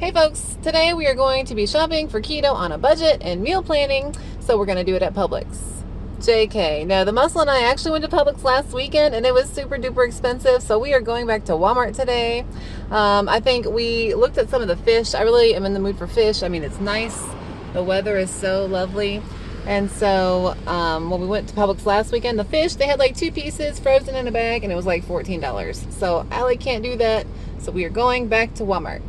Hey folks, today we are going to be shopping for keto on a budget and meal planning, so we're going to do it at Publix. JK. No, the muscle and I actually went to Publix last weekend and it was super duper expensive, so we are going back to Walmart today. I think we looked at some of the fish. I really am in the mood for fish. I mean, it's nice. The weather is so lovely. And so when we went to Publix last weekend, the fish, they had like 2 pieces frozen in a bag and it was like $14. So Allie can't do that. So we are going back to Walmart.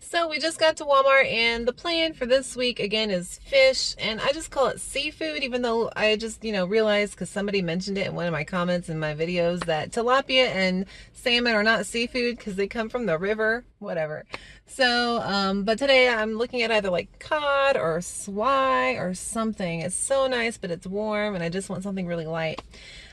So we just got to Walmart and the plan for this week again is fish, and I just call it seafood even though I just realized because somebody mentioned it in one of my comments in my videos that tilapia and salmon are not seafood because they come from the river, whatever. So but today I'm looking at either like cod or swai or something. It's so nice but it's warm and I just want something really light.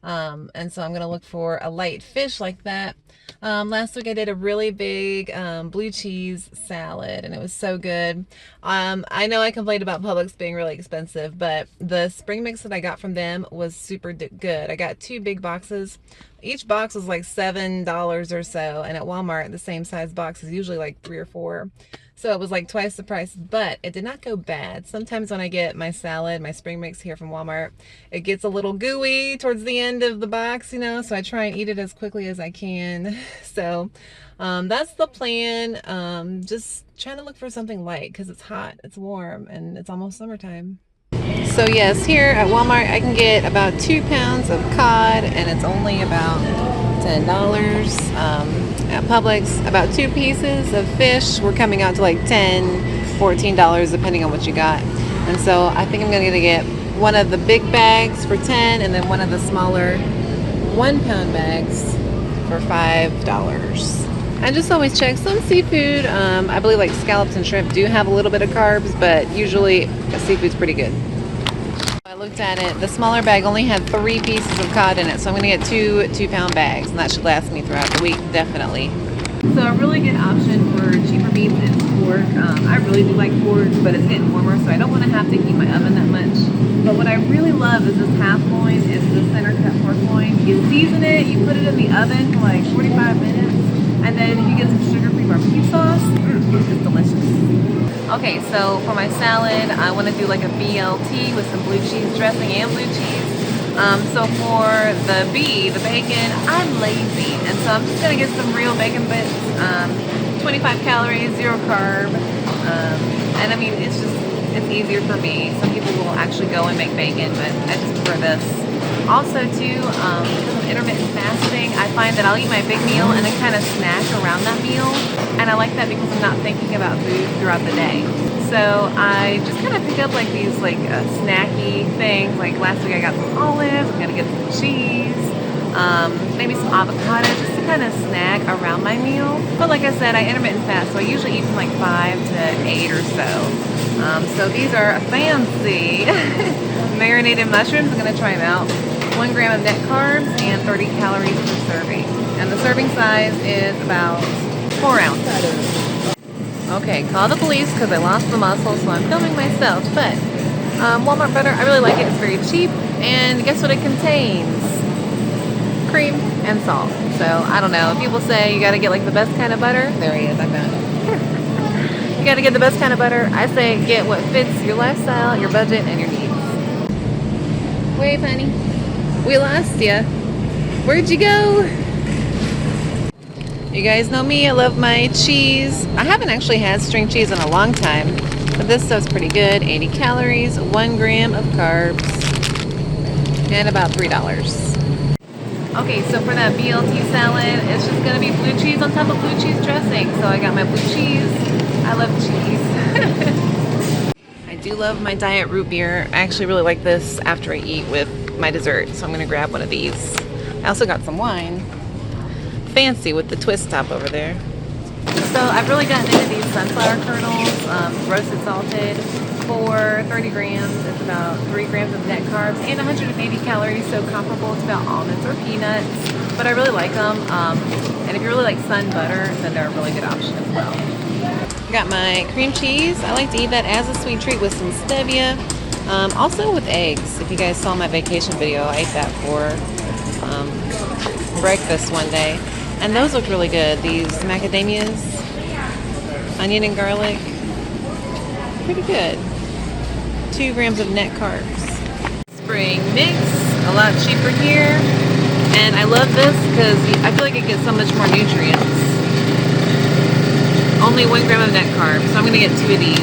And so I'm gonna look for a light fish like that. Last week I did a really big blue cheese salad and it was so good. I know I complained about Publix being really expensive, but the spring mix that I got from them was super good. I got 2 big boxes. Each box was like $7 or so, and at Walmart the same size box is usually like 3 or 4. So it was like twice the price, but it did not go bad. Sometimes when I get my salad, my spring mix here from Walmart, it gets a little gooey towards the end of the box, so I try and eat it as quickly as I can. So that's the plan. Just trying to look for something light because it's hot, it's warm, and it's almost summertime. So yes, here at Walmart I can get about 2 pounds of cod and it's only about $10. At Publix, about 2 pieces of fish were coming out to like $10, $14 depending on what you got. And so I think I'm gonna get one of the big bags for $10 and then one of the smaller 1-pound bags for $5. I just always check some seafood. I believe like scallops and shrimp do have a little bit of carbs, but usually seafood's pretty good. I looked at it. The smaller bag only had 3 pieces of cod in it, so I'm going to get 2 2-pound bags, and that should last me throughout the week, definitely. So a really good option for cheaper meats is pork. I really do like pork, but it's getting warmer, so I don't want to have to heat my oven that much. But what I really love is this half loin. It's the center cut pork loin. You season it, you put it in the oven for like 45 minutes, and then you get some sugar-free barbecue sauce. It's delicious. Okay, so for my salad, I want to do like a BLT with some blue cheese dressing and blue cheese. So for the bacon, I'm lazy, and so I'm just gonna get some real bacon bits. 25 calories, 0 carb, and I mean it's easier for me. Some people will actually go and make bacon, but I just prefer this. Also too, because of intermittent fasting, I find that I'll eat my big meal and then kind of snack around that meal, and I like that because I'm not thinking about food throughout the day. So I just kind of pick up like these snacky things. Like last week I got some olives, I'm gonna get some cheese, maybe some avocado just to kind of snack around my meal. But like I said, I intermittent fast, so I usually eat from like 5 to 8 or so. So these are fancy marinated mushrooms. I'm gonna try them out. 1 gram of net carbs and 30 calories per serving. And the serving size is about 4 ounces. Okay, call the police because I lost the muscle, so I'm filming myself. But Walmart butter, I really like it. It's very cheap. And guess what it contains? Cream and salt. So I don't know. People say you gotta get like the best kind of butter. There he is, I found it. You gotta get the best kind of butter. I say get what fits your lifestyle, your budget, and your needs. Wave, honey. We lost ya. Where'd you go? You guys know me, I love my cheese. I haven't actually had string cheese in a long time, but this stuff's pretty good. 80 calories, 1 gram of carbs, and about $3. Okay, so for that BLT salad, it's just gonna be blue cheese on top of blue cheese dressing. So I got my blue cheese. I love cheese. I do love my diet root beer. I actually really like this after I eat with my dessert, so I'm gonna grab one of these. I also got some wine. Fancy with the twist top over there. So I've really gotten into these sunflower kernels, roasted salted, for 30 grams. It's about 3 grams of net carbs and 180 calories, so comparable to about almonds or peanuts. But I really like them. And if you really like sun butter, then they're a really good option as well. Got my cream cheese. I like to eat that as a sweet treat with some stevia. Also with eggs. If you guys saw my vacation video, I ate that for breakfast one day. And those look really good. These macadamias, onion and garlic, pretty good. 2 grams of net carbs. Spring mix, a lot cheaper here. And I love this because I feel like it gets so much more nutrients. Only 1 gram of net carbs, so I'm going to get 2 of these.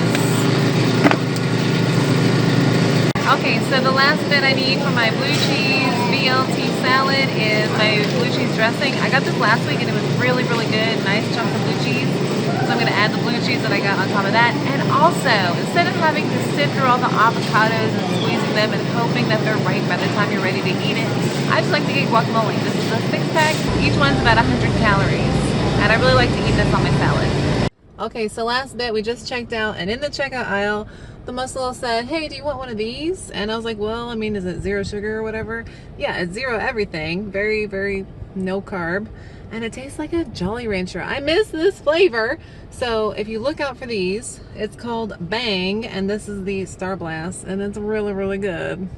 Okay, so the last bit I need for my blue cheese BLT salad is my blue cheese dressing. I got this last week and it was really, really good. Nice chunk of blue cheese. So I'm going to add the blue cheese that I got on top of that. And also, instead of having to sift through all the avocados and squeezing them and hoping that they're right by the time you're ready to eat it, I just like to get guacamole. This is a 6-pack. Each one's about 100 calories. And I really like to eat this on my salad. Okay, so last bit, we just checked out, and in the checkout aisle, the muscle said, hey, do you want one of these? And I was like, well, I mean, is it 0 sugar or whatever? Yeah, it's 0 everything. Very, very no carb. And it tastes like a Jolly Rancher. I miss this flavor. So if you look out for these, it's called Bang, and this is the Star Blast, and it's really, really good.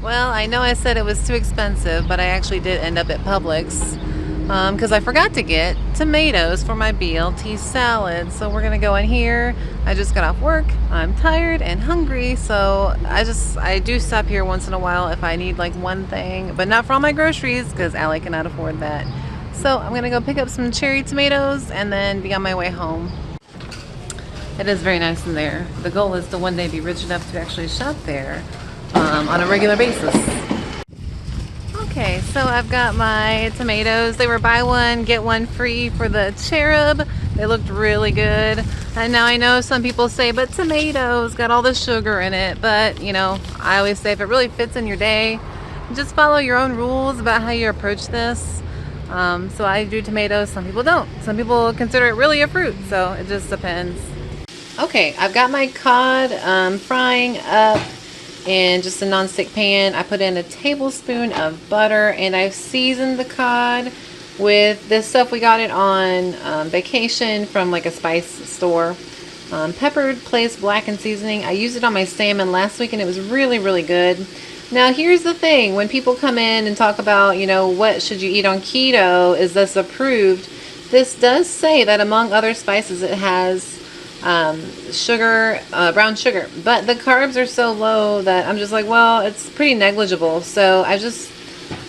Well, I know I said it was too expensive, but I actually did end up at Publix. Because I forgot to get tomatoes for my BLT salad. So we're gonna go in here. I just got off work. I'm tired and hungry, so I do stop here once in a while if I need like one thing, but not for all my groceries because Allie cannot afford that. So I'm gonna go pick up some cherry tomatoes and then be on my way home. It is very nice in there. The goal is to one day be rich enough to actually shop there on a regular basis. Okay, so I've got my tomatoes. They were buy one, get one free for the cherub. They looked really good. And now I know some people say, but tomatoes got all the sugar in it. But, you know, I always say if it really fits in your day, just follow your own rules about how you approach this. So I do tomatoes, some people don't. Some people consider it really a fruit, so it just depends. Okay, I've got my cod frying up in just a non-stick pan. I put in a tablespoon of butter and I've seasoned the cod with this stuff. We got it on vacation from like a spice store. Peppered Place Blackened seasoning. I used it on my salmon last week and it was really, really good. Now here's the thing, when people come in and talk about, you know, what should you eat on keto, is this approved? This does say that among other spices it has sugar, brown sugar, but the carbs are so low that I'm just like, well, it's pretty negligible. So I just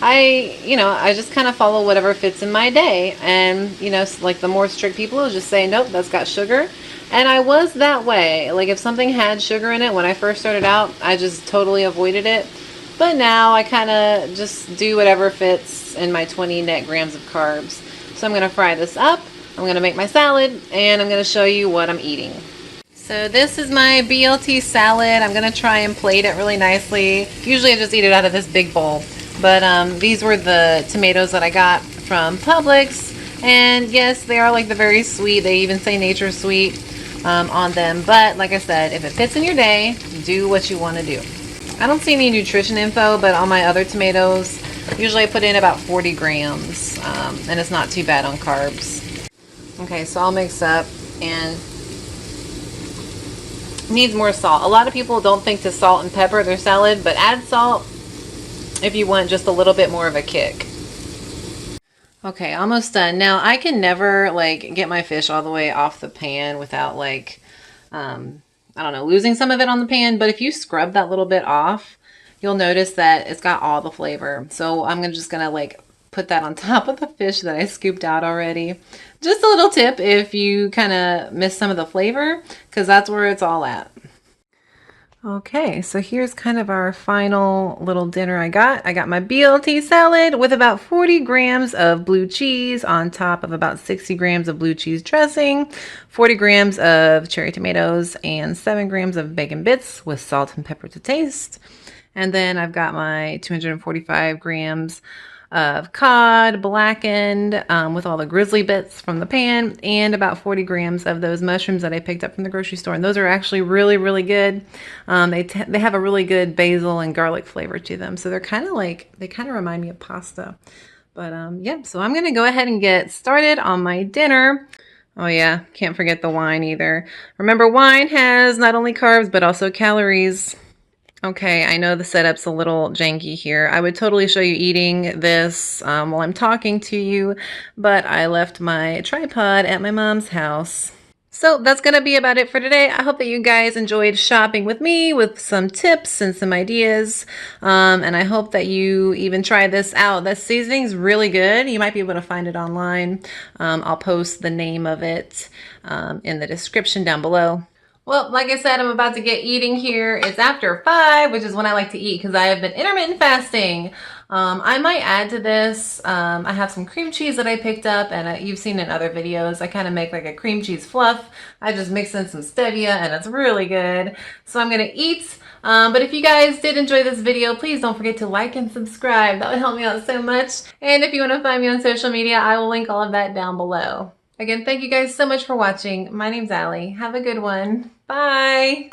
kind of follow whatever fits in my day. And, you know, like the more strict people will just say, nope, that's got sugar. And I was that way. Like if something had sugar in it when I first started out, I just totally avoided it. But now I kind of just do whatever fits in my 20 net grams of carbs. So I'm going to fry this up. I'm going to make my salad and I'm going to show you what I'm eating. So this is my BLT salad. I'm going to try and plate it really nicely. Usually I just eat it out of this big bowl. But these were the tomatoes that I got from Publix. And yes, they are like the very sweet. They even say nature sweet on them. But like I said, if it fits in your day, do what you want to do. I don't see any nutrition info, but on my other tomatoes, usually I put in about 40 grams. And it's not too bad on carbs. Okay, so all mixed up and needs more salt. A lot of people don't think to salt and pepper their salad, but add salt if you want just a little bit more of a kick. Okay, almost done. Now I can never like get my fish all the way off the pan without like, I don't know, losing some of it on the pan. But if you scrub that little bit off, you'll notice that it's got all the flavor. So I'm just gonna like put that on top of the fish that I scooped out already. Just a little tip if you kind of miss some of the flavor, because that's where it's all at. Okay, so here's kind of our final little dinner I got. I got my BLT salad with about 40 grams of blue cheese on top of about 60 grams of blue cheese dressing, 40 grams of cherry tomatoes, and 7 grams of bacon bits with salt and pepper to taste. And then I've got my 245 grams of cod, blackened, with all the grizzly bits from the pan, and about 40 grams of those mushrooms that I picked up from the grocery store. And those are actually really, really good. They have a really good basil and garlic flavor to them. So they're kind of like, they kind of remind me of pasta. But yeah, so I'm going to go ahead and get started on my dinner. Oh yeah, can't forget the wine either. Remember, wine has not only carbs, but also calories. Okay, I know the setup's a little janky here. I would totally show you eating this while I'm talking to you, but I left my tripod at my mom's house. So that's going to be about it for today. I hope that you guys enjoyed shopping with me with some tips and some ideas. And I hope that you even try this out. That seasoning's really good. You might be able to find it online. I'll post the name of it in the description down below. Well, like I said, I'm about to get eating here. It's after 5, which is when I like to eat because I have been intermittent fasting. I might add to this. I have some cream cheese that I picked up, and you've seen in other videos. I kind of make like a cream cheese fluff. I just mix in some stevia, and it's really good. So I'm gonna eat. But if you guys did enjoy this video, please don't forget to like and subscribe. That would help me out so much. And if you want to find me on social media, I will link all of that down below. Again, thank you guys so much for watching. My name's Allie. Have a good one. Bye.